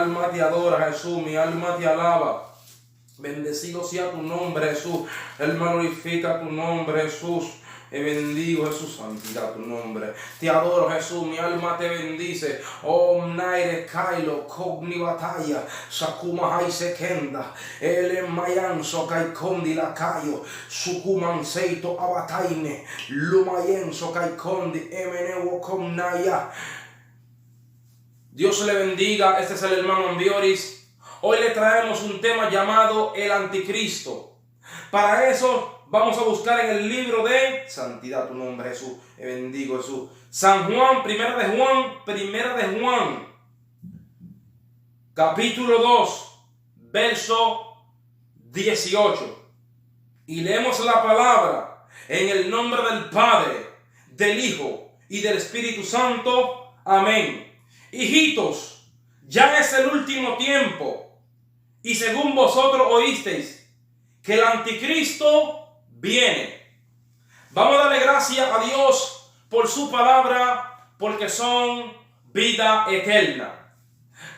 alma te adora, Jesús, mi alma te alaba. Bendecido sea tu nombre, Jesús. Alma glorifica tu nombre, Jesús. Bendigo, Jesús, santidad tu nombre. Te adoro, Jesús, mi alma te bendice. Oh, naire kailo, cogni batalla, sakuma hay sekenda, ele mayan sokai kondi la kayo, sukuman seito abataine, lumayen sokai kondi, emenewo komnaya. Dios le bendiga. Este es el hermano Ambioris. Hoy le traemos un tema llamado el anticristo. Para eso vamos a buscar en el libro de Santidad tu nombre, Jesús. Bendigo, Jesús. San Juan, primera de Juan, capítulo 2, verso 18. Y leemos la palabra en el nombre del Padre, del Hijo y del Espíritu Santo. Amén. Hijitos, ya es el último tiempo. Y según vosotros oísteis que el anticristo viene. Vamos a darle gracias a Dios por su palabra, porque son vida eterna.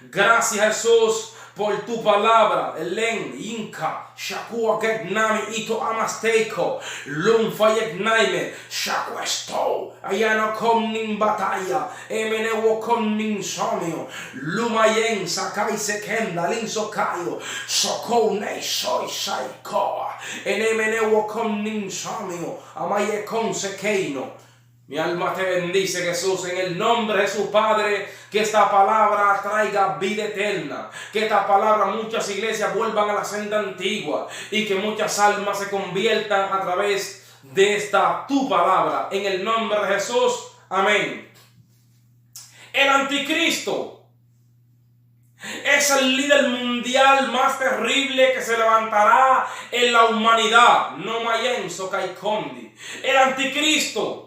Gracias, Jesús, por tu palabra. Elen, Inca, Shakua Getnami, Ito Amasteiko, Lumfa Yegnaime, Shakuesto, Ayana Komnin Batalla, Emenewo Komnin Somio, Lumayen, Sakai Sekenda, Linsokayo, Sokone Soy Saikoa, Enemenewo Komnin Somio, Amaye Konsekeino. Mi alma te bendice, Jesús, en el nombre de su Padre, que esta palabra traiga vida eterna, que esta palabra muchas iglesias vuelvan a la senda antigua y que muchas almas se conviertan a través de esta tu palabra, en el nombre de Jesús, amén. El anticristo es el líder mundial más terrible que se levantará en la humanidad. No mayenso kaikondi. El anticristo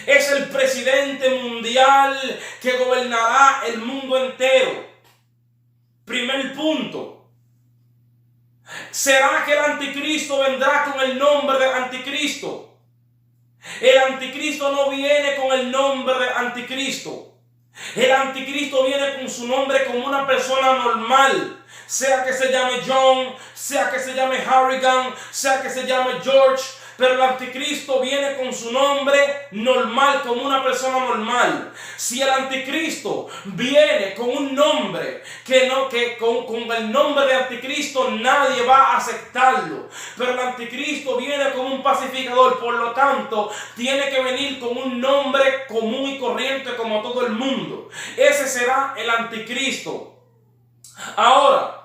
es el presidente mundial que gobernará el mundo entero. Primer punto. ¿Será que el anticristo vendrá con el nombre de anticristo? El anticristo no viene con el nombre de anticristo. El anticristo viene con su nombre como una persona normal. Sea que se llame John, sea que se llame Harrigan, sea que se llame George. Pero el anticristo viene con su nombre normal, como una persona normal. Si el anticristo viene con un nombre con el nombre de anticristo, nadie va a aceptarlo. Pero el anticristo viene como un pacificador, por lo tanto, tiene que venir con un nombre común y corriente como todo el mundo. Ese será el anticristo. Ahora,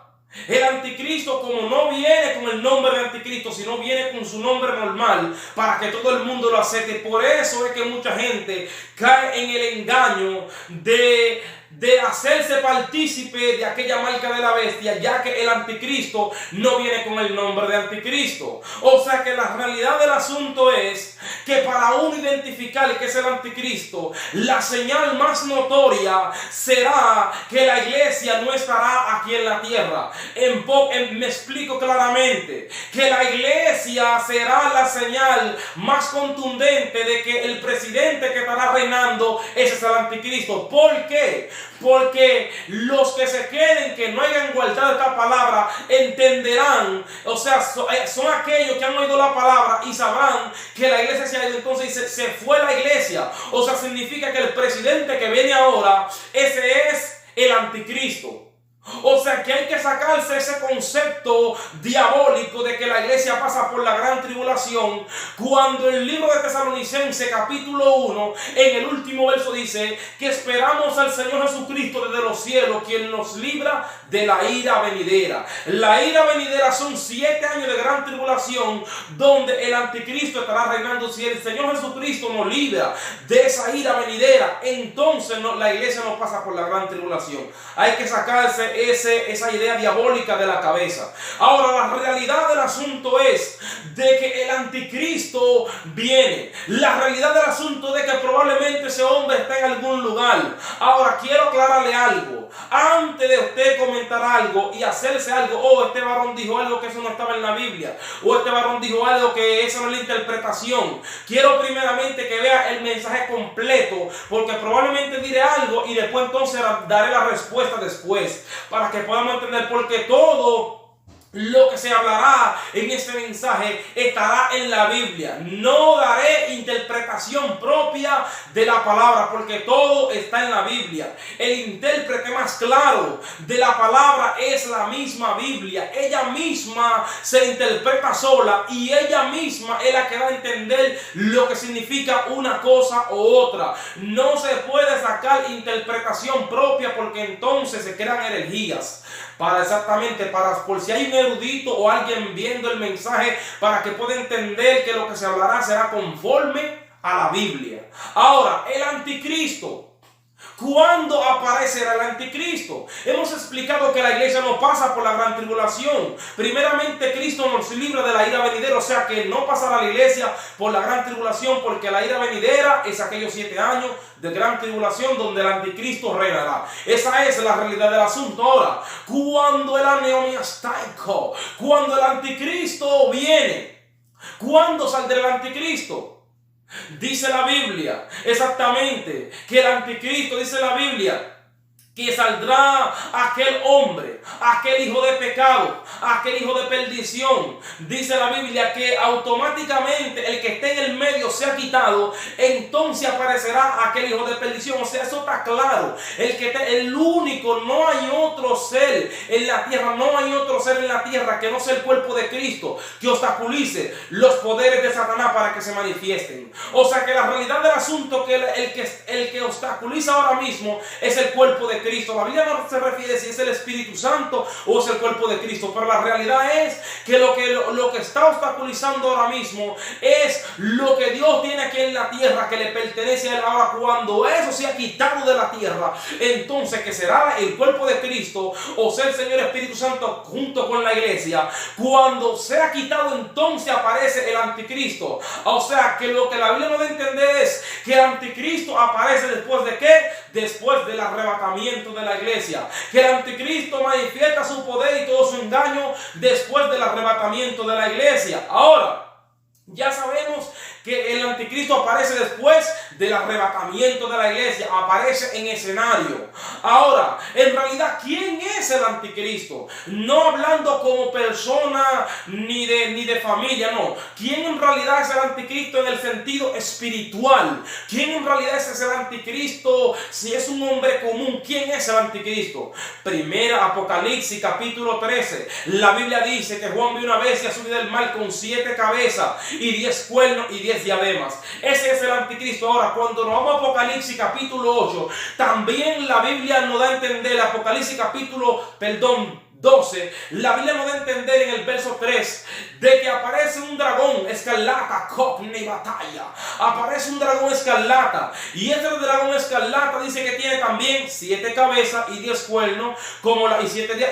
el anticristo, como no viene con el nombre de anticristo, sino viene con su nombre normal, para que todo el mundo lo acepte. Por eso es que mucha gente cae en el engaño de hacerse partícipe de aquella marca de la bestia, ya que el anticristo no viene con el nombre de anticristo. O sea que la realidad del asunto es que para uno identificar que es el anticristo, la señal más notoria será que la iglesia no estará aquí en la tierra. Me explico claramente, que la iglesia será la señal más contundente de que el presidente que estará reinando, ese es el anticristo. ¿Por qué? Porque los que se queden, que no hayan guardado esta palabra, entenderán, o sea, son aquellos que han oído la palabra y sabrán que la iglesia se ha ido, entonces se fue la iglesia. O sea, significa que el presidente que viene ahora, ese es el anticristo. O sea que hay que sacarse ese concepto diabólico de que la iglesia pasa por la gran tribulación, cuando el libro de Tesalonicenses capítulo 1 en el último verso dice que esperamos al Señor Jesucristo desde los cielos, quien nos libra de la ira venidera. La ira venidera son 7 años de gran tribulación donde el anticristo estará reinando. Si el Señor Jesucristo nos libra de esa ira venidera, entonces la iglesia no pasa por la gran tribulación. Hay que sacarse esa idea diabólica de la cabeza. Ahora, la realidad del asunto es de que el anticristo viene. La realidad del asunto es de que probablemente ese hombre está en algún lugar. Ahora, quiero aclararle algo. Antes de usted comentar algo y hacerse algo, este varón dijo algo que eso no estaba en la Biblia, o este varón dijo algo que esa no es la interpretación. Quiero primeramente que vea el mensaje completo, porque probablemente diré algo y después entonces daré la respuesta después. para que podamos entender, porque todo lo que se hablará en este mensaje estará en la Biblia. No daré interpretación propia de la palabra, porque todo está en la Biblia. El intérprete más claro de la palabra es la misma Biblia. Ella misma se interpreta sola y ella misma es la que va a entender lo que significa una cosa u otra. No se puede sacar interpretación propia, porque entonces se crean herejías. Por si hay un erudito o alguien viendo el mensaje, para que pueda entender que lo que se hablará será conforme a la Biblia. Ahora, el anticristo. ¿Cuándo aparecerá el anticristo? Hemos explicado que la iglesia no pasa por la gran tribulación. Primeramente, Cristo nos libra de la ira venidera, o sea que no pasará la iglesia por la gran tribulación, porque la ira venidera es aquellos 7 años de gran tribulación donde el anticristo reinará. Esa es la realidad del asunto. Ahora, cuando el aneomiastaico, cuando el anticristo viene, ¿cuándo saldrá el anticristo? Dice la Biblia exactamente que el anticristo, dice la Biblia, que saldrá aquel hombre, aquel hijo de pecado, aquel hijo de perdición. Dice la Biblia que automáticamente el que esté en el medio sea quitado, entonces aparecerá aquel hijo de perdición. O sea, eso está claro. El único, no hay otro ser en la tierra, no hay otro ser en la tierra que no sea el cuerpo de Cristo, que obstaculice los poderes de Satanás para que se manifiesten. O sea que la realidad del asunto, que el que obstaculiza ahora mismo es el cuerpo de Cristo. La Biblia no se refiere si es el Espíritu Santo o es el cuerpo de Cristo, pero la realidad es que lo que está obstaculizando ahora mismo es lo que Dios tiene aquí en la tierra, que le pertenece a Él. Ahora, cuando eso sea quitado de la tierra, entonces que será el cuerpo de Cristo, o sea el Señor Espíritu Santo junto con la iglesia, cuando sea quitado, entonces aparece el anticristo. O sea que lo que la Biblia no debe entender es que el anticristo aparece después de ¿qué? Después del arrebatamiento de la iglesia. Que el anticristo manifiesta su poder y todo su engaño después del arrebatamiento de la iglesia. Ahora, ya sabemos que el anticristo aparece después del arrebatamiento de la iglesia, aparece en escenario. Ahora, en realidad, ¿quién es el anticristo? No hablando como persona ni de familia, no. ¿Quién en realidad es el anticristo en el sentido espiritual? ¿Quién en realidad es el anticristo? Si es un hombre común, ¿quién es el anticristo? Primera Apocalipsis capítulo 13. La Biblia dice que Juan vio una bestia subida del mar con 7 cabezas y 10 cuernos y 10 diademas. Ese es el anticristo. Ahora, cuando nos vamos a Apocalipsis capítulo 8, también la Biblia nos da a entender, Apocalipsis capítulo 12, la Biblia nos da a entender en el verso 3 de que aparece un dragón escarlata, cogni batalla. Aparece un dragón escarlata, y este dragón escarlata dice que tiene también 7 cabezas y 10 cuernos,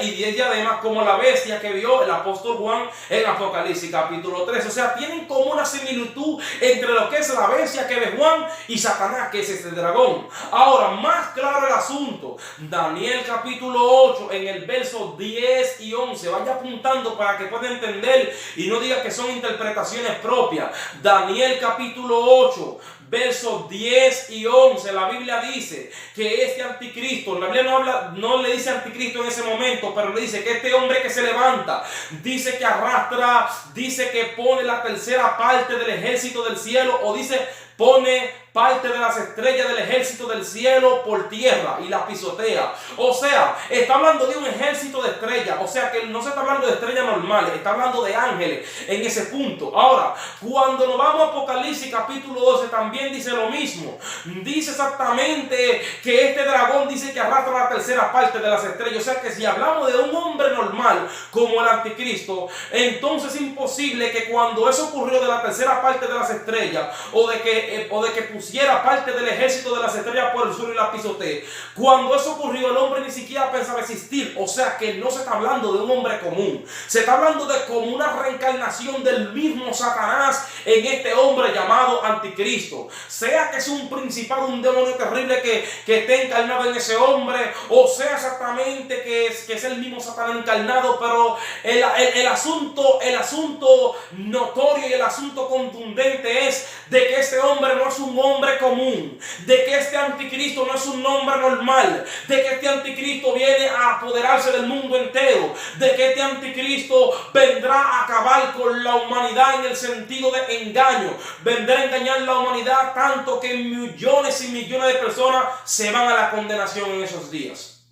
y 10 diademas, como la bestia que vio el apóstol Juan en Apocalipsis capítulo 3. O sea, tienen como una similitud entre lo que es la bestia que ve Juan y Satanás, que es este dragón. Ahora, más claro el asunto, Daniel capítulo 8, en el verso 10 y 11, vaya apuntando para que pueda entender y no diga que son interpretaciones propias. Daniel capítulo 8, versos 10 y 11, la Biblia dice que este anticristo, la Biblia no le dice anticristo en ese momento, pero le dice que este hombre que se levanta, dice que arrastra, dice que pone la tercera parte del ejército del cielo, o dice pone parte de las estrellas del ejército del cielo por tierra y la pisotea. O sea, está hablando de un ejército de estrellas. O sea que no se está hablando de estrellas normales, está hablando de ángeles en ese punto. Ahora, cuando nos vamos a Apocalipsis capítulo 12, también dice lo mismo. Dice exactamente que este dragón dice que arrastra la tercera parte de las estrellas. O sea que si hablamos de un hombre normal como el anticristo, entonces es imposible que cuando eso ocurrió de la tercera parte de las estrellas, o de que pusiera parte del ejército de las estrellas por el suelo y la pisotee, cuando eso ocurrió, el hombre ni siquiera pensaba existir. O sea que no se está hablando de un hombre común, se está hablando de como una reencarnación del mismo Satanás en este hombre llamado anticristo. Sea que es un principado, un demonio terrible que esté encarnado en ese hombre, o sea exactamente que es el mismo Satanás encarnado, pero el asunto notorio y el asunto contundente es de que este hombre hombre no es un hombre común, de que este anticristo no es un hombre normal, de que este anticristo viene a apoderarse del mundo entero, de que este anticristo vendrá a acabar con la humanidad en el sentido de engaño, vendrá a engañar la humanidad tanto que millones y millones de personas se van a la condenación en esos días.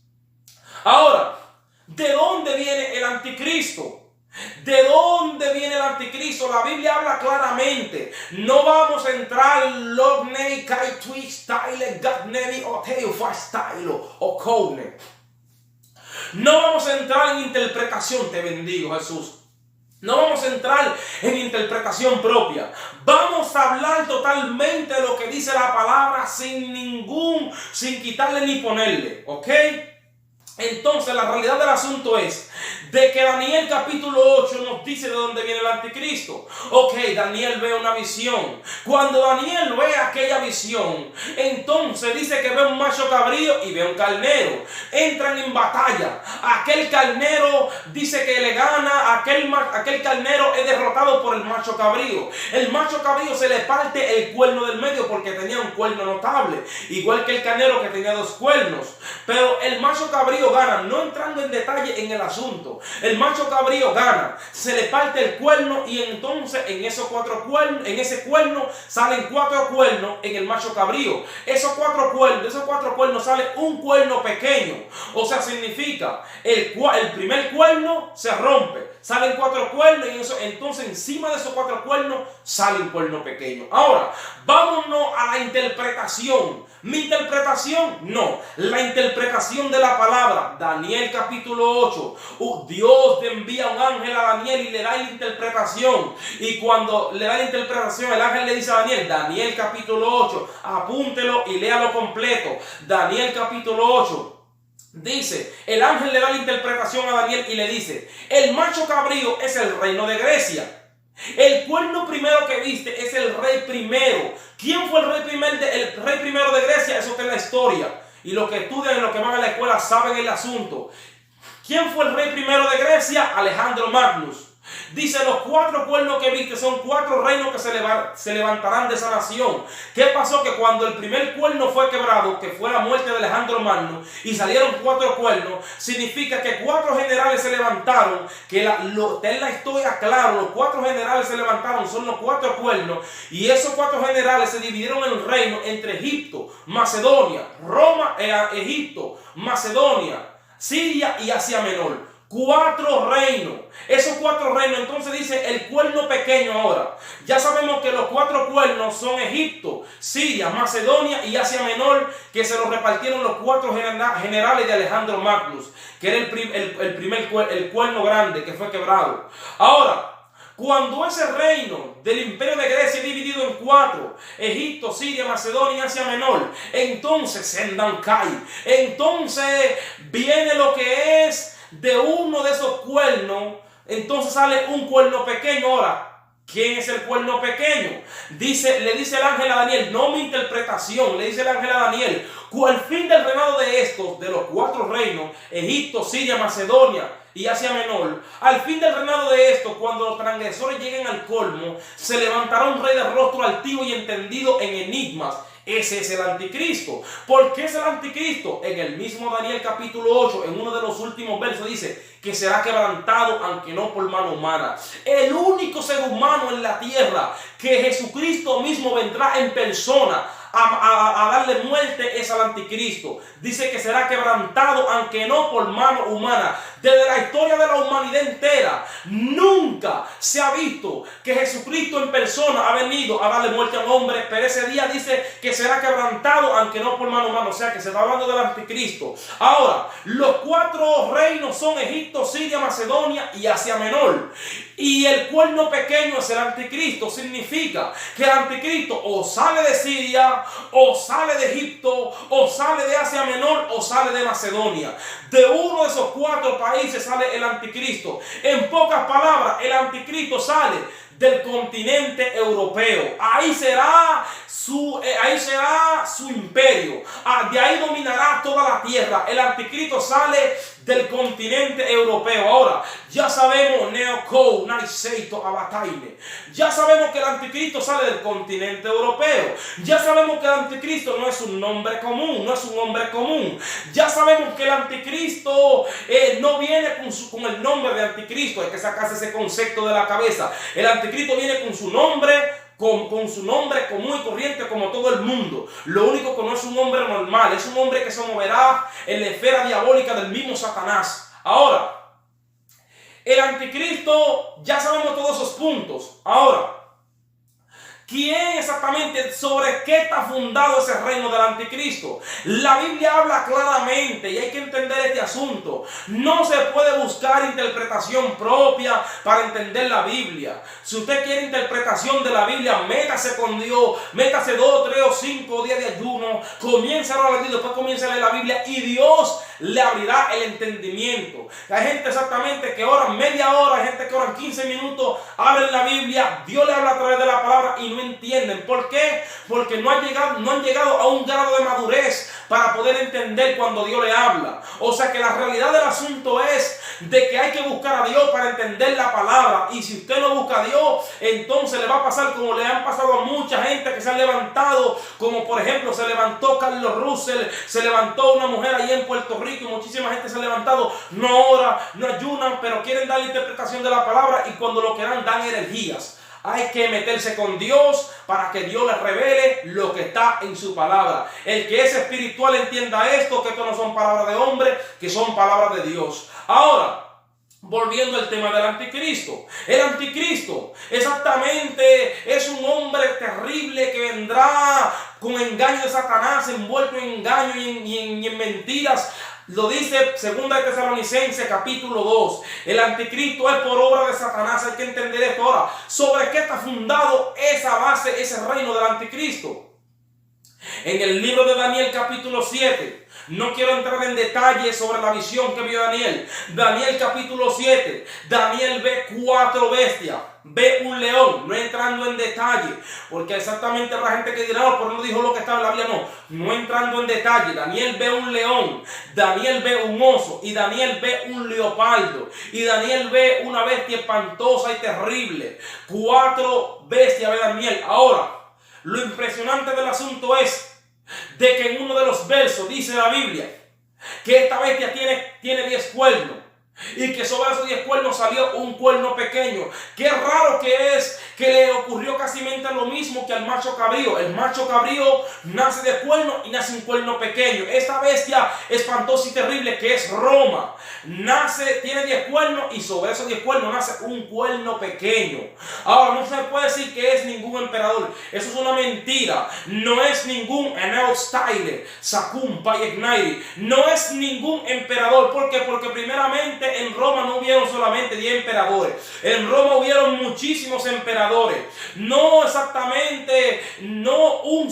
Ahora, ¿de dónde viene el anticristo? ¿De dónde viene el anticristo? La Biblia habla claramente. No vamos a entrar Lognei, Kai, Twix, Style, Gatnemi, Oteo, Style o Cone. No vamos a entrar en interpretación, te bendigo Jesús. No vamos a entrar en interpretación propia. Vamos a hablar totalmente de lo que dice la palabra sin quitarle ni ponerle, ¿ok? Entonces la realidad del asunto es de que Daniel capítulo 8 nos dice de dónde viene el anticristo. Ok, Daniel ve una visión. Cuando Daniel ve aquella visión, entonces dice que ve un macho cabrío y ve un carnero. Entran en batalla. Aquel carnero dice que le gana. Aquel carnero es derrotado por el macho cabrío. El macho cabrío se le parte el cuerno del medio porque tenía un cuerno notable, igual que el carnero que tenía dos cuernos. Pero el macho cabrío gana, no entrando en detalle en el asunto. El macho cabrío gana, se le parte el cuerno y entonces en ese cuerno salen 4 cuernos en el macho cabrío. De esos cuatro cuernos sale un cuerno pequeño. O sea, significa el primer cuerno se rompe, salen 4 cuernos y entonces encima de esos 4 cuernos sale un cuerno pequeño. Ahora, vámonos a la interpretación. Mi interpretación, no, la interpretación de la palabra. Daniel capítulo 8, Dios envía un ángel a Daniel y le da la interpretación. Y cuando le da la interpretación, el ángel le dice a Daniel, Daniel capítulo 8, apúntelo y léalo completo. Daniel capítulo 8. Dice, el ángel le da la interpretación a Daniel y le dice, el macho cabrío es el reino de Grecia. El cuerno primero que viste es el rey primero. ¿Quién fue el rey primero de Grecia? Eso está en la historia. Y los que estudian y los que van a la escuela saben el asunto. ¿Quién fue el rey primero de Grecia? Alejandro Magnus. Dice, los 4 cuernos que viste son 4 reinos que se levantarán de esa nación. ¿Qué pasó? Que cuando el primer cuerno fue quebrado, que fue la muerte de Alejandro Magno, y salieron 4 cuernos, significa que 4 generales se levantaron, que en la historia claro, los 4 generales se levantaron, son los 4 cuernos, y esos 4 generales se dividieron en el reino entre Egipto, Macedonia, Roma, Egipto, Macedonia, Siria y Asia Menor. 4 reinos. Esos 4 reinos, entonces dice el cuerno pequeño ahora. Ya sabemos que los 4 cuernos son Egipto, Siria, Macedonia y Asia Menor, que se los repartieron los 4 generales de Alejandro Magnus, que era el cuerno grande que fue quebrado. Ahora, cuando ese reino del imperio de Grecia es dividido en 4, Egipto, Siria, Macedonia y Asia Menor, entonces Sendancai, entonces viene lo que es de uno de esos cuernos, entonces sale un cuerno pequeño. Ahora, ¿quién es el cuerno pequeño? Le dice el ángel a Daniel, no mi interpretación, le dice el ángel a Daniel, al fin del reinado de estos, de los 4 reinos, Egipto, Siria, Macedonia y Asia Menor, al fin del reinado de estos, cuando los transgresores lleguen al colmo, se levantará un rey de rostro altivo y entendido en enigmas. Ese es el anticristo. ¿Por qué es el anticristo? En el mismo Daniel capítulo 8, en uno de los últimos versos dice que será quebrantado, aunque no por mano humana. El único ser humano en la tierra que Jesucristo mismo vendrá en persona a darle muerte es al anticristo. Dice que será quebrantado, aunque no por mano humana. Desde la historia de la humanidad entera, nunca se ha visto que Jesucristo en persona ha venido a darle muerte a un hombre, pero ese día dice que será quebrantado, aunque no por mano humana. O sea que se está hablando del anticristo. Ahora, los 4 reinos son Egipto, Siria, Macedonia y Asia Menor. Y el cuerno pequeño es el anticristo. Significa que el anticristo o sale de Siria, o sale de Egipto, o sale de Asia Menor, o sale de Macedonia. De uno de esos 4 países sale el anticristo. En pocas palabras, el anticristo sale del continente europeo. Ahí será su imperio. De ahí dominará toda la tierra. El anticristo sale del continente europeo. Ahora, ya sabemos Neoco, Naiseito, Abataine. Ya sabemos que el anticristo sale del continente europeo. Ya sabemos que el anticristo no es un nombre común, no es un hombre común. Ya sabemos que el anticristo no viene con el nombre de anticristo. Hay que sacarse ese concepto de la cabeza. El anticristo viene con su nombre, con su nombre común y corriente como todo el mundo. Lo único que no es un hombre normal, es un hombre que se moverá en la esfera diabólica del mismo Satanás. Ahora, el anticristo, ya sabemos todos esos puntos. Ahora, ¿quién exactamente, sobre qué está fundado ese reino del anticristo? La Biblia habla claramente y hay que entender este asunto. No se puede buscar interpretación propia para entender la Biblia. Si usted quiere interpretación de la Biblia, métase con Dios, métase 2, 3 o 5 días de ayuno, comience a orar, después comience a leer la Biblia y Dios le abrirá el entendimiento. Hay gente exactamente que oran media hora, hay gente que oran 15 minutos, abren la Biblia, Dios le habla a través de la palabra y no entienden. ¿Por qué? Porque no han llegado a un grado de madurez para poder entender cuando Dios le habla. O sea que la realidad del asunto es de que hay que buscar a Dios para entender la palabra. Y si usted no busca a Dios, entonces le va a pasar como le han pasado a mucha gente que se han levantado, como por ejemplo se levantó Carlos Russell, se levantó una mujer ahí en Puerto Rico y muchísima gente se ha levantado, no ora, no ayunan, pero quieren dar la interpretación de la palabra y cuando lo quieran dan energías. Hay que meterse con Dios para que Dios les revele lo que está en su palabra. El que es espiritual entienda esto, que esto no son palabras de hombre, que son palabras de Dios. Ahora, volviendo al tema del anticristo. El anticristo exactamente es un hombre terrible que vendrá con engaño de Satanás, envuelto en engaño y en mentiras. Lo dice 2 Tesalonicenses capítulo 2. El anticristo es por obra de Satanás. Hay que entender esto ahora. ¿Sobre qué está fundado esa base, ese reino del anticristo? En el libro de Daniel capítulo 7. No quiero entrar en detalles sobre la visión que vio Daniel. Daniel capítulo 7. Daniel ve 4 bestias. Ve un león. No entrando en detalle. Porque exactamente habrá gente que dirá, no, pero no dijo lo que estaba en la Biblia. No entrando en detalle. Daniel ve un león. Daniel ve un oso. Y Daniel ve un leopardo. Y Daniel ve una bestia espantosa y terrible. 4 bestias ve Daniel. Ahora, lo impresionante del asunto es de que en uno de los versos dice la Biblia que esta bestia tiene 10 cuernos y que sobre esos 10 cuernos salió un cuerno pequeño. Qué raro que es que le ocurrió casi lo mismo que al macho cabrío. El macho cabrío nace de cuerno y nace un cuerno pequeño. Esta bestia espantosa y terrible que es Roma tiene 10 cuernos y sobre esos 10 cuernos nace un cuerno pequeño. Ahora no se puede decir que es ningún emperador. Eso es una mentira. No es ningún Enel Style, Sacum, Payegnairi. No es ningún emperador. ¿Por qué? Porque primeramente en Roma no hubieron solamente 10 emperadores. En Roma hubieron muchísimos emperadores. No exactamente, no hubo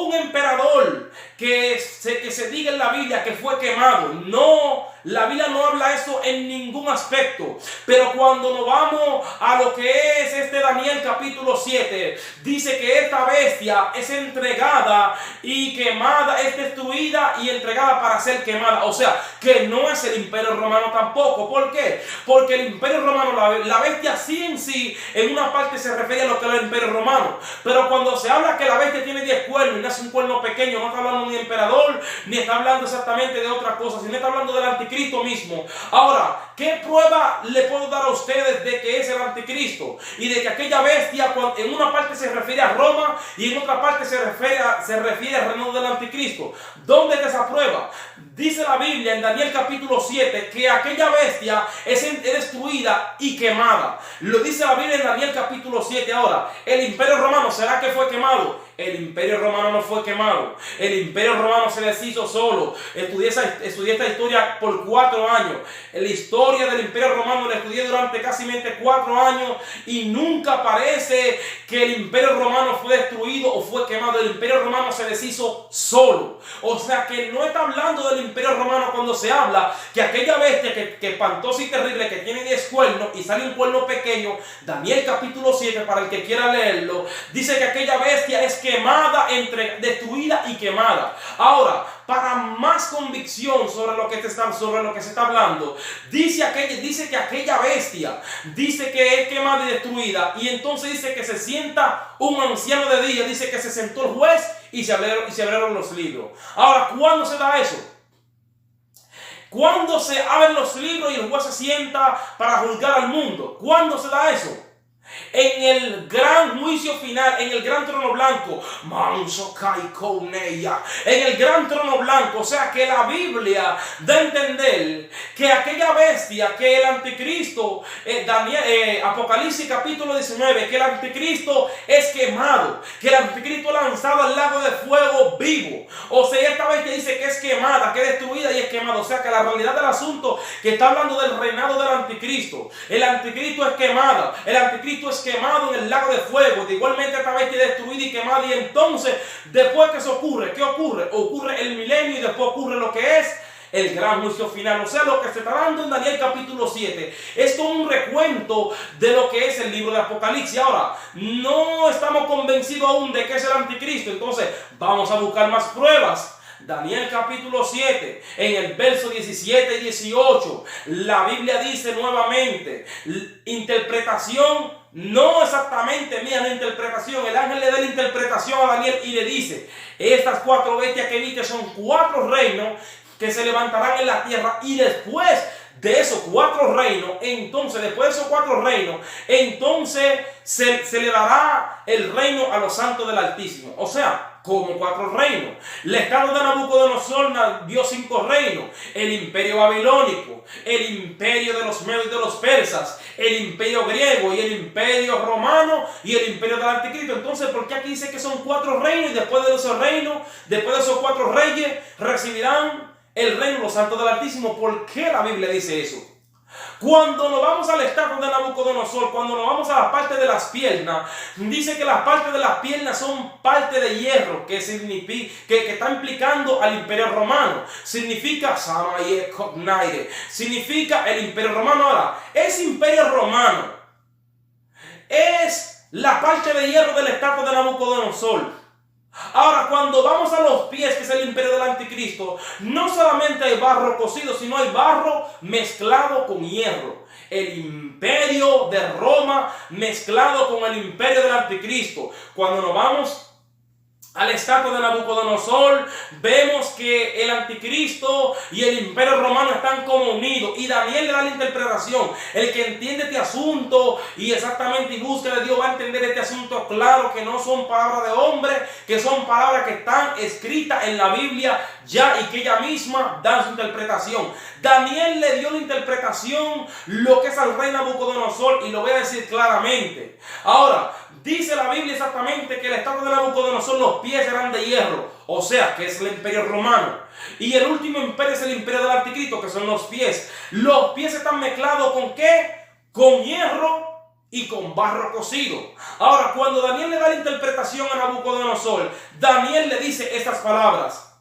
un emperador que se diga en la Biblia que fue quemado. No, la Biblia no habla eso en ningún aspecto. Pero cuando nos vamos a lo que es Daniel capítulo 7, dice que esta bestia es entregada y quemada, es destruida y entregada para ser quemada. O sea, que no es el imperio romano tampoco. ¿Por qué? Porque el imperio romano, la bestia sí en sí, en una parte se refiere a lo que era el imperio romano. Pero cuando se habla que la bestia tiene 10 cuernos y nace un cuerno pequeño, no está hablando ni de emperador, ni está hablando exactamente de otra cosa, sino está hablando del anticristo mismo. Ahora, ¿qué prueba le puedo dar a ustedes de que es el anticristo? Y de que aquella bestia, en una parte se refiere a Roma y en otra parte se refiere al reino del anticristo. ¿Dónde está esa prueba? Dice la Biblia en Daniel capítulo 7 que aquella bestia es destruida y quemada. Lo dice la Biblia en Daniel capítulo 7. Ahora, ¿el imperio romano será que fue quemado? El imperio romano no fue quemado. El imperio romano se deshizo solo. Estudié esta historia por 4 años. La historia del imperio romano la estudié durante casi 4 años y nunca parece que el imperio romano fue destruido o fue quemado. El imperio romano se deshizo solo. O sea que no está hablando del imperio romano cuando se habla que aquella bestia que espantosa y terrible que tiene 10 cuernos y sale un cuerno pequeño. Daniel capítulo 7, para el que quiera leerlo, dice que aquella bestia es quemada, destruida y quemada. Ahora, para más convicción sobre lo que se está hablando, dice que aquella bestia, dice que es quemada y destruida, y entonces dice que se sienta un anciano de día, dice que se sentó el juez y se abrieron los libros. Ahora, ¿cuándo se da eso? ¿Cuándo se abren los libros y el juez se sienta para juzgar al mundo? ¿Cuándo se da eso? En el gran juicio final, en el gran trono blanco, en el gran trono blanco. O sea que la Biblia da a entender que aquella bestia, que el anticristo, Apocalipsis capítulo 19, que el anticristo es quemado, que el anticristo es lanzado al lago de fuego vivo. O sea, esta bestia dice que es quemada, que es destruida y es quemada. O sea que la realidad del asunto que está hablando del reinado del anticristo, el anticristo es quemada, el anticristo es quemado en el lago de fuego. Igualmente esta bestia es destruida y quemada. Y entonces, después que eso ocurre, ¿qué ocurre? Ocurre el milenio y después ocurre lo que es el gran juicio final. O sea, lo que se está dando en Daniel capítulo 7 es como un recuento de lo que es el libro de Apocalipsis. Ahora, no estamos convencidos aún de que es el anticristo. Entonces, vamos a buscar más pruebas. Daniel capítulo 7, en el verso 17 y 18, la Biblia dice nuevamente, interpretación, no exactamente mía, no interpretación. El ángel le da la interpretación a Daniel y le dice, estas 4 bestias que viste son 4 reinos que se levantarán en la tierra, y después de esos 4 reinos, entonces después de esos 4 reinos, entonces se le dará el reino a los santos del Altísimo. O sea, como 4 reinos. El estado de Nabucodonosor dio 5 reinos: el imperio babilónico, el imperio de los medios y de los persas, el imperio griego y el imperio romano y el imperio del anticristo. Entonces, ¿por qué aquí dice que son 4 reinos? Y después de esos reinos, después de esos 4 reyes, recibirán el reino los santos del Altísimo. ¿Por qué la Biblia dice eso? Cuando nos vamos al estado de Nabucodonosor, cuando nos vamos a la parte de las piernas, dice que las partes de las piernas son parte de hierro, que significa, que está implicando al imperio romano. Significa significa el imperio romano. Ahora, ese imperio romano es la parte de hierro del estado de Nabucodonosor. Ahora, cuando vamos a los pies, que es el imperio del anticristo, no solamente hay barro cocido, sino hay barro mezclado con hierro. El imperio de Roma mezclado con el imperio del anticristo. Cuando nos vamos al estatua de Nabucodonosor, vemos que el anticristo y el imperio romano están como unidos, y Daniel le da la interpretación. El que entiende este asunto y exactamente y busca de Dios va a entender este asunto claro, que no son palabras de hombre, que son palabras que están escritas en la Biblia ya, y que ella misma da su interpretación. Daniel le dio la interpretación lo que es al rey Nabucodonosor, y lo voy a decir claramente. Ahora, dice la Biblia exactamente que el estado de Nabucodonosor, los pies eran de hierro, o sea que es el imperio romano. Y el último imperio es el imperio del anticristo, que son los pies. Los pies están mezclados ¿con qué? Con hierro y con barro cocido. Ahora, cuando Daniel le da la interpretación a Nabucodonosor, Daniel le dice estas palabras.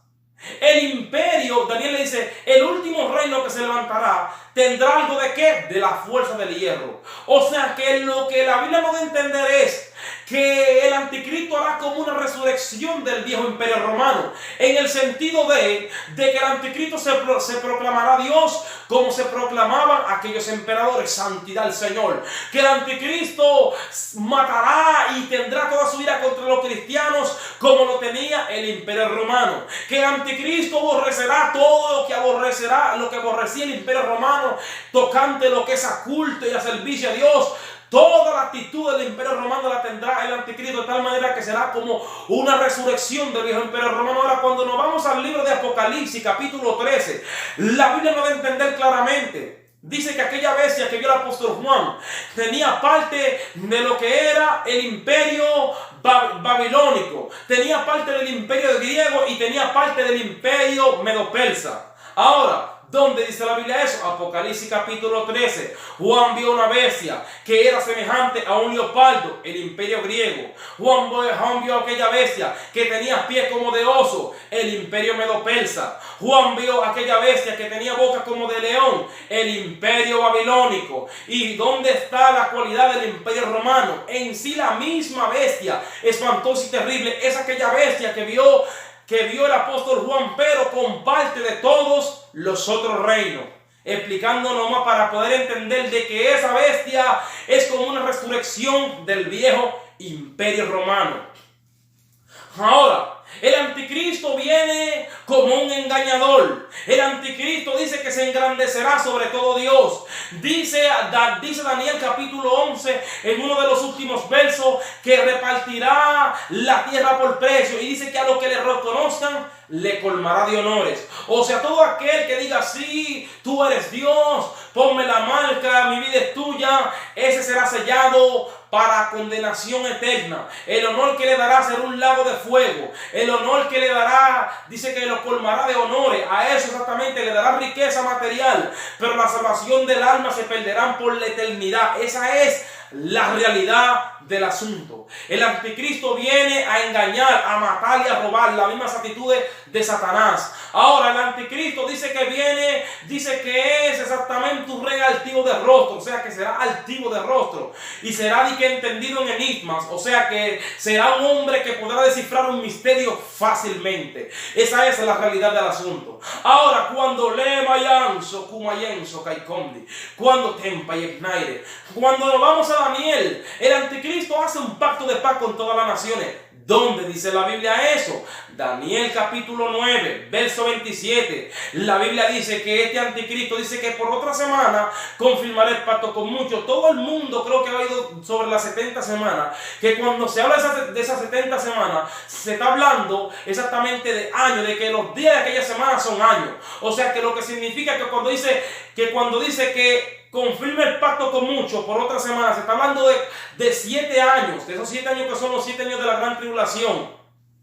El imperio, Daniel le dice, el último reino que se levantará tendrá algo de ¿qué? De la fuerza del hierro. O sea que lo que la Biblia no da a entender es que el anticristo hará como una resurrección del viejo imperio romano, en el sentido de que el anticristo se proclamará Dios como se proclamaban aquellos emperadores, santidad al Señor. Que el anticristo matará y tendrá toda su ira contra los cristianos como lo tenía el imperio romano. Que el anticristo aborrecerá todo lo que aborrecía el imperio romano, tocante lo que es a culto y a servicio a Dios. Toda la actitud del imperio romano la tendrá el anticristo, de tal manera que será como una resurrección del viejo imperio romano. Ahora, cuando nos vamos al libro de Apocalipsis, capítulo 13, la Biblia nos da a entender claramente. Dice que aquella bestia que vio el apóstol Juan tenía parte de lo que era el imperio babilónico, tenía parte del imperio griego y tenía parte del imperio medo-persa. Ahora, ¿Dónde dice la Biblia eso? Apocalipsis capítulo 13. Juan vio una bestia que era semejante a un leopardo, el imperio griego. Juan vio aquella bestia que tenía pies como de oso, el imperio medo-persa. Juan vio aquella bestia que tenía boca como de león, el imperio babilónico. ¿Y dónde está la cualidad del imperio romano? En sí la misma bestia espantosa y terrible es aquella bestia que vio el apóstol Juan, pero comparte de todos los otros reinos. Explicando nomás para poder entender de que esa bestia es como una resurrección del viejo imperio romano. Ahora, el anticristo viene como un engañador. El anticristo dice que se engrandecerá sobre todo Dios. Dice Daniel capítulo 11 en uno de los últimos versos que repartirá la tierra por precio. Y dice que a los que le reconozcan le colmará de honores. O sea, todo aquel que diga sí, tú eres Dios, ponme la marca, mi vida es tuya, ese será sellado para condenación eterna. El honor que le dará será un lago de fuego. El honor que le dará, dice que lo colmará de honores. A eso exactamente le dará riqueza material, pero la salvación del alma se perderán por la eternidad. Esa es la realidad del asunto. El anticristo viene a engañar, a matar y a robar, las mismas actitudes de Satanás. Ahora el anticristo dice que es exactamente un rey altivo de rostro, o sea que será altivo de rostro y será entendido en enigmas, o sea que será un hombre que podrá descifrar un misterio fácilmente. Esa es la realidad del asunto. Ahora, cuando cuando nos vamos a Daniel, el anticristo hace un pacto de paz con todas las naciones. ¿Dónde dice la Biblia eso? Daniel capítulo 9, verso 27. La Biblia dice que este anticristo dice que por otra semana confirmará el pacto con muchos. Todo el mundo creo que ha oído sobre las 70 semanas. Que cuando se habla de esas 70 semanas, se está hablando exactamente de años, de que los días de aquella semana son años. O sea que lo que significa que cuando dice que confirme el pacto con muchos por otra semana, se está hablando de 7 años, de esos 7 años que son los 7 años de la gran tribulación.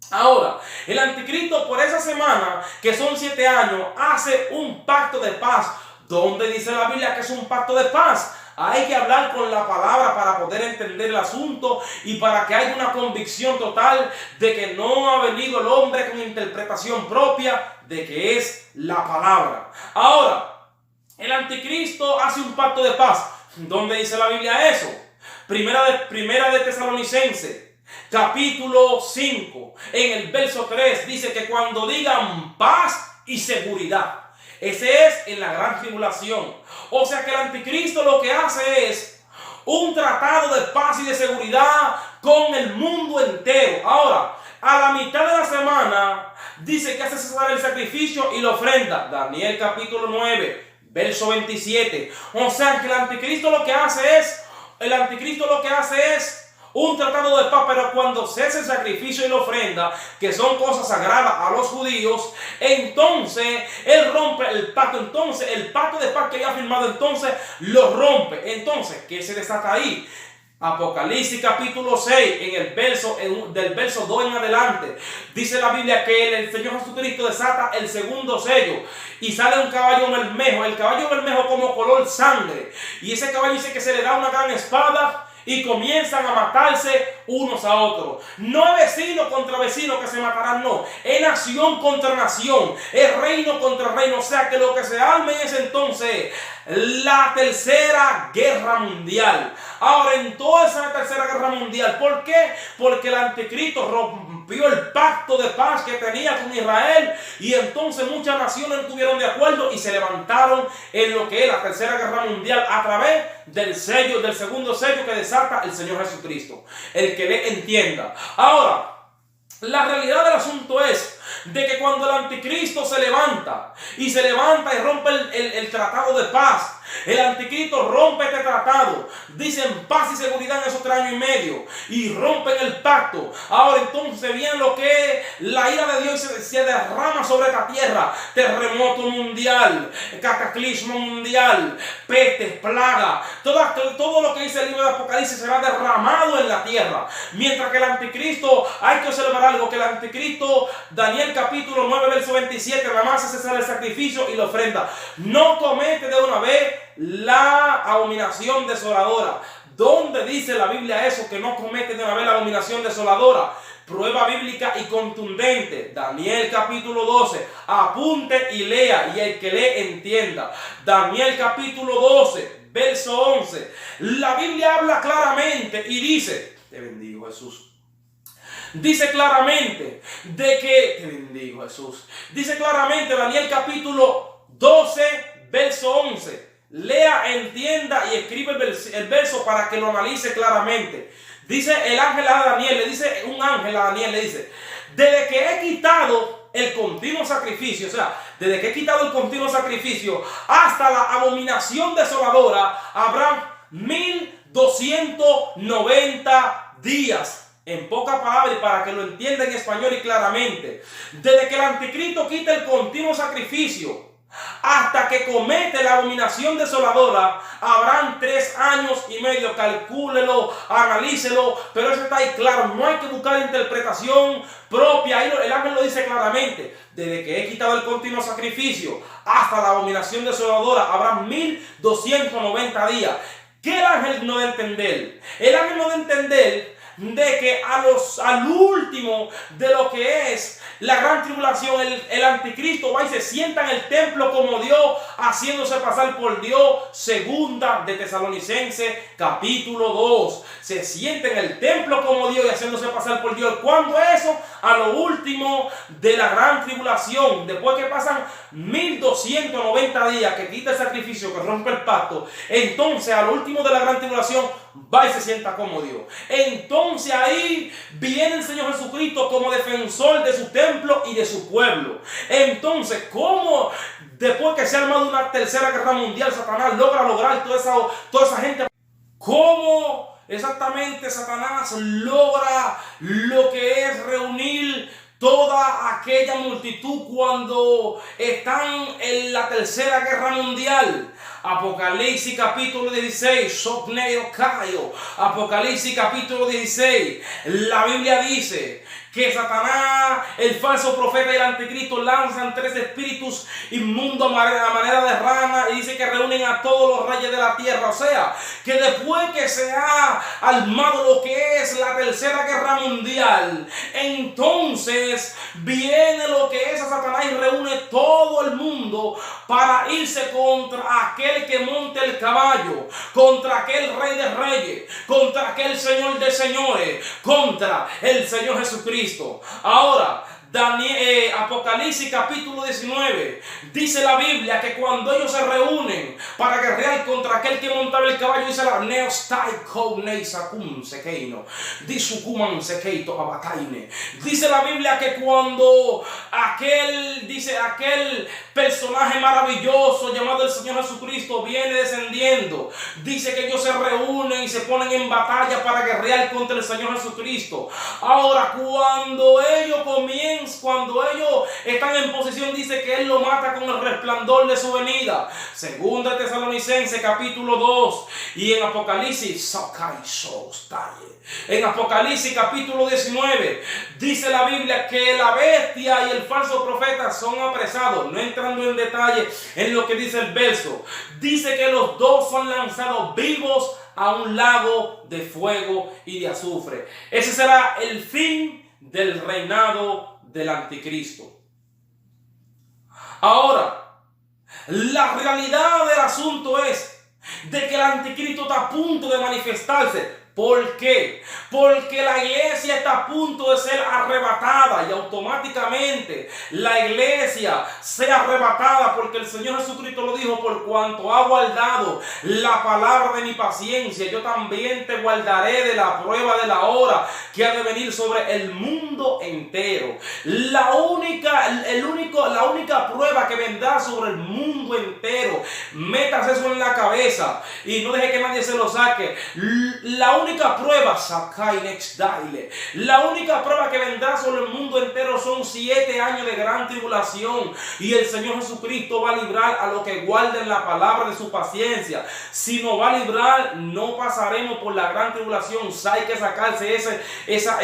Ahora, el anticristo por esa semana, que son 7 años, hace un pacto de paz. ¿Dónde dice la Biblia que es un pacto de paz? Hay que hablar con la palabra para poder entender el asunto y para que haya una convicción total de que no ha venido el hombre con interpretación propia de que es la palabra. Ahora, el anticristo hace un pacto de paz. ¿Dónde dice la Biblia eso? Primera de Tesalonicenses, capítulo 5, en el verso 3, dice que cuando digan paz y seguridad. Ese es en la gran tribulación. O sea que el anticristo lo que hace es un tratado de paz y de seguridad con el mundo entero. Ahora, a la mitad de la semana, dice que hace cesar el sacrificio y la ofrenda. Daniel capítulo 9. Verso 27. O sea que el anticristo lo que hace es un tratado de paz, pero cuando cese el sacrificio y la ofrenda, que son cosas sagradas a los judíos, entonces él rompe el pacto. Entonces el pacto de paz que había firmado, entonces lo rompe. Entonces, ¿qué se desata ahí? Apocalipsis capítulo 6, del verso 2 en adelante, dice la Biblia que el Señor Jesucristo desata el segundo sello y sale un caballo bermejo. El caballo bermejo como color sangre, y ese caballo dice que se le da una gran espada y comienzan a matarse unos a otros. No es vecino contra vecino que se matarán, no. Es nación contra nación, es reino contra reino. O sea que lo que se arme es entonces la tercera guerra mundial. Ahora, en toda esa tercera guerra mundial, ¿por qué? Porque el anticristo rompió el pacto de paz que tenía con Israel, y entonces muchas naciones estuvieron de acuerdo y se levantaron en lo que es la tercera guerra mundial a través del segundo sello que desata el Señor Jesucristo. El que le entienda. Ahora, la realidad del asunto es de que cuando el anticristo se levanta y rompe el tratado de paz, El anticristo rompe este tratado. Dicen paz y seguridad en esos 3 años y medio. Y rompen el pacto. Ahora entonces viene lo que es la ira de Dios se derrama sobre esta tierra. Terremoto mundial, cataclismo mundial, pestes, plagas. Todo lo que dice el libro de Apocalipsis será derramado en la tierra. Mientras que el anticristo, hay que observar algo, que el anticristo, Daniel capítulo 9, verso 27, nada más hace cesar el sacrificio y la ofrenda. No comete de una vez la abominación desoladora. ¿Dónde dice la Biblia eso? Que no comete de una vez la abominación desoladora. Prueba bíblica y contundente. Daniel capítulo 12. Apunte y lea, y el que lee entienda. Daniel capítulo 12, verso 11. La Biblia habla claramente y dice, te bendigo Jesús. Dice claramente de que, te bendigo Jesús. Dice claramente Daniel capítulo 12, verso 11. Lea, entienda y escribe el verso para que lo analice claramente. Dice el ángel a Daniel, le dice un ángel a Daniel, le dice, desde que he quitado el continuo sacrificio, o sea, desde que he quitado el continuo sacrificio hasta la abominación desoladora, habrá 1290 días. En pocas palabras, para que lo entienda en español y claramente, desde que el anticristo quita el continuo sacrificio hasta que comete la abominación desoladora, habrán 3 años y medio. Calcúlelo, analícelo, pero eso está ahí claro. No hay que buscar interpretación propia. Ahí el ángel lo dice claramente. Desde que he quitado el continuo sacrificio hasta la abominación desoladora, habrá 1290 días. ¿Qué el ángel no debe entender? El ángel no debe entender de que al último de lo que es la gran tribulación, el anticristo va y se sienta en el templo como Dios, haciéndose pasar por Dios. Segunda de Tesalonicenses capítulo 2. Se sienta en el templo como Dios y haciéndose pasar por Dios. ¿Cuándo es eso? A lo último de la gran tribulación. Después que pasan 1290 días, que quita el sacrificio, que rompe el pacto. Entonces a lo último de la gran tribulación va y se sienta como Dios. Entonces ahí viene el Señor Jesucristo como defensor de su templo y de su pueblo. Entonces, ¿cómo después que se ha armado una tercera guerra mundial, Satanás lograr toda esa gente? ¿Cómo exactamente Satanás logra lo que es reunir toda aquella multitud cuando están en la tercera guerra mundial? Apocalipsis capítulo 16, Apocalipsis capítulo 16, la Biblia dice que Satanás, el falso profeta y el anticristo lanzan 3 espíritus inmundos a manera de rana, y dice que reúnen a todos los reyes de la tierra. O sea, que después que se ha armado lo que es la tercera guerra mundial, entonces viene lo que es a Satanás y reúne todo el mundo para irse contra aquel que monte el caballo, contra aquel rey de reyes, contra aquel señor de señores, contra el Señor Jesucristo. Ahora, Apocalipsis capítulo 19, dice la Biblia que cuando ellos se reúnen para guerrear contra aquel que montaba el caballo, dice la dice la Biblia que cuando aquel personaje maravilloso llamado el Señor Jesucristo viene descendiendo, dice que ellos se reúnen y se ponen en batalla para guerrear contra el Señor Jesucristo. Ahora, cuando ellos están en posición, dice que Él lo mata con el resplandor de su venida. Segunda de Tesalonicenses capítulo 2, y en Apocalipsis capítulo 19 dice la Biblia que la bestia y el falso profeta son apresados. No entrando en detalle en lo que dice el verso, dice que los dos son lanzados vivos a un lago de fuego y de azufre. Ese será el fin del reinado del anticristo. Ahora, la realidad del asunto es de que el anticristo está a punto de manifestarse. ¿Por qué? Porque la iglesia está a punto de ser arrebatada y automáticamente la iglesia sea arrebatada, porque el Señor Jesucristo lo dijo: por cuanto ha guardado la palabra de mi paciencia, yo también te guardaré de la prueba de la hora que ha de venir sobre el mundo entero. La única prueba que vendrá sobre el mundo entero, metas eso en la cabeza y no deje que nadie se lo saque. La única prueba, la única prueba que vendrá sobre el mundo entero son 7 años de gran tribulación, y el Señor Jesucristo va a librar a los que guarden la palabra de su paciencia. Si nos va a librar, no pasaremos por la gran tribulación. Hay que sacarse esa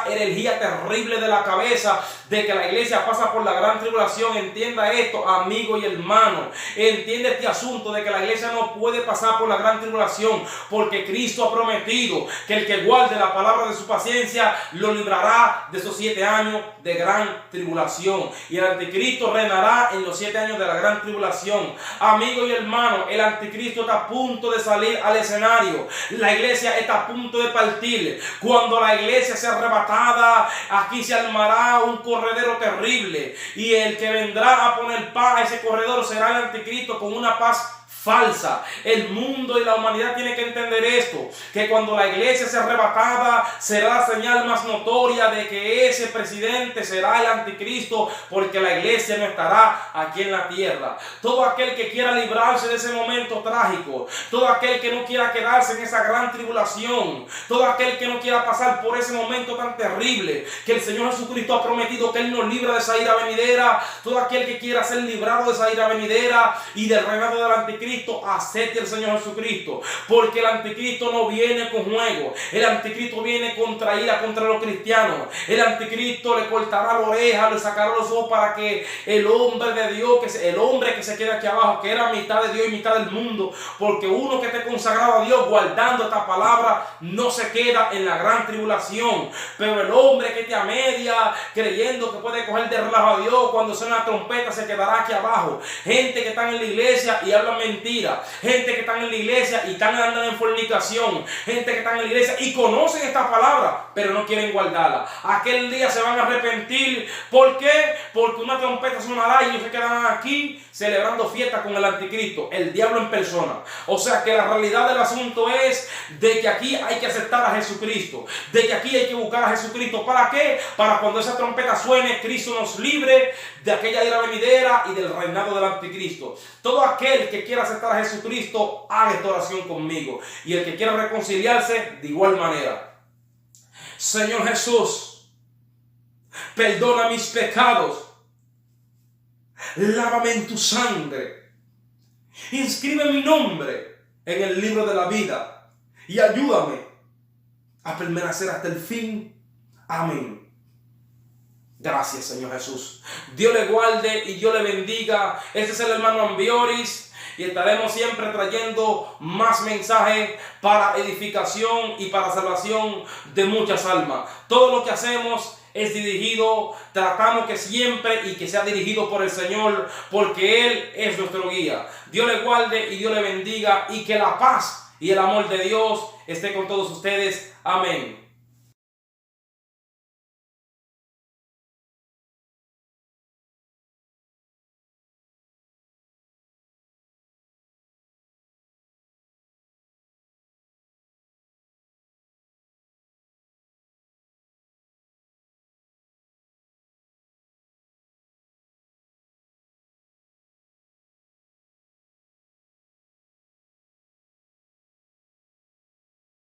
herejía terrible de la cabeza de que la iglesia pasa por la gran tribulación. Entienda esto, amigo y hermano. Entiende este asunto de que la iglesia no puede pasar por la gran tribulación, porque Cristo ha prometido que el que guarde la palabra de su paciencia lo librará de esos 7 años de gran tribulación, y el anticristo reinará en los 7 años de la gran tribulación. Amigo y hermano, el anticristo está a punto de salir al escenario. La iglesia está a punto de partir. Cuando la iglesia sea arrebatada, aquí se armará un corredero terrible, y el que vendrá a poner paz a ese corredor será el anticristo con una paz falsa. El mundo y la humanidad tienen que entender esto, que cuando la iglesia sea arrebatada será la señal más notoria de que ese presidente será el anticristo, porque la iglesia no estará aquí en la tierra. Todo aquel que quiera librarse de ese momento trágico, todo aquel que no quiera quedarse en esa gran tribulación, todo aquel que no quiera pasar por ese momento tan terrible que el Señor Jesucristo ha prometido que Él nos libra de esa ira venidera, todo aquel que quiera ser librado de esa ira venidera y del reinado del anticristo, acepte al Señor Jesucristo, porque el anticristo no viene con juego. El anticristo viene contra ira contra los cristianos. El anticristo le cortará la oreja, le sacará los ojos, para que el hombre de Dios, el hombre que se queda aquí abajo, que era mitad de Dios y mitad del mundo, porque uno que esté consagrado a Dios guardando esta palabra no se queda en la gran tribulación. Pero el hombre que esté a media creyendo que puede coger de relajo a Dios, cuando suena la trompeta se quedará aquí abajo. Gente que están en la iglesia y hablan mentira, gente que están en la iglesia y están andando en fornicación, gente que están en la iglesia y conocen esta palabra pero no quieren guardarla. Aquel día se van a arrepentir. ¿Por qué? Porque una trompeta sonará y ellos se quedarán aquí celebrando fiesta con el anticristo, el diablo en persona. O sea que la realidad del asunto es de que aquí hay que aceptar a Jesucristo, de que aquí hay que buscar a Jesucristo. ¿Para qué? Para cuando esa trompeta suene, Cristo nos libre de aquella ira venidera y del reinado del anticristo. Todo aquel que quiera aceptar a Jesucristo, haga esta oración conmigo, y el que quiera reconciliarse de igual manera. Señor Jesús, perdona mis pecados, lávame en tu sangre, inscribe mi nombre en el libro de la vida y ayúdame a permanecer hasta el fin. Amén. Gracias, Señor Jesús. Dios le guarde y Dios le bendiga. Este es el hermano Ambioris, y estaremos siempre trayendo más mensajes para edificación y para salvación de muchas almas. Todo lo que hacemos es dirigido, tratamos que siempre y que sea dirigido por el Señor, porque Él es nuestro guía. Dios le guarde y Dios le bendiga, y que la paz y el amor de Dios esté con todos ustedes. Amén.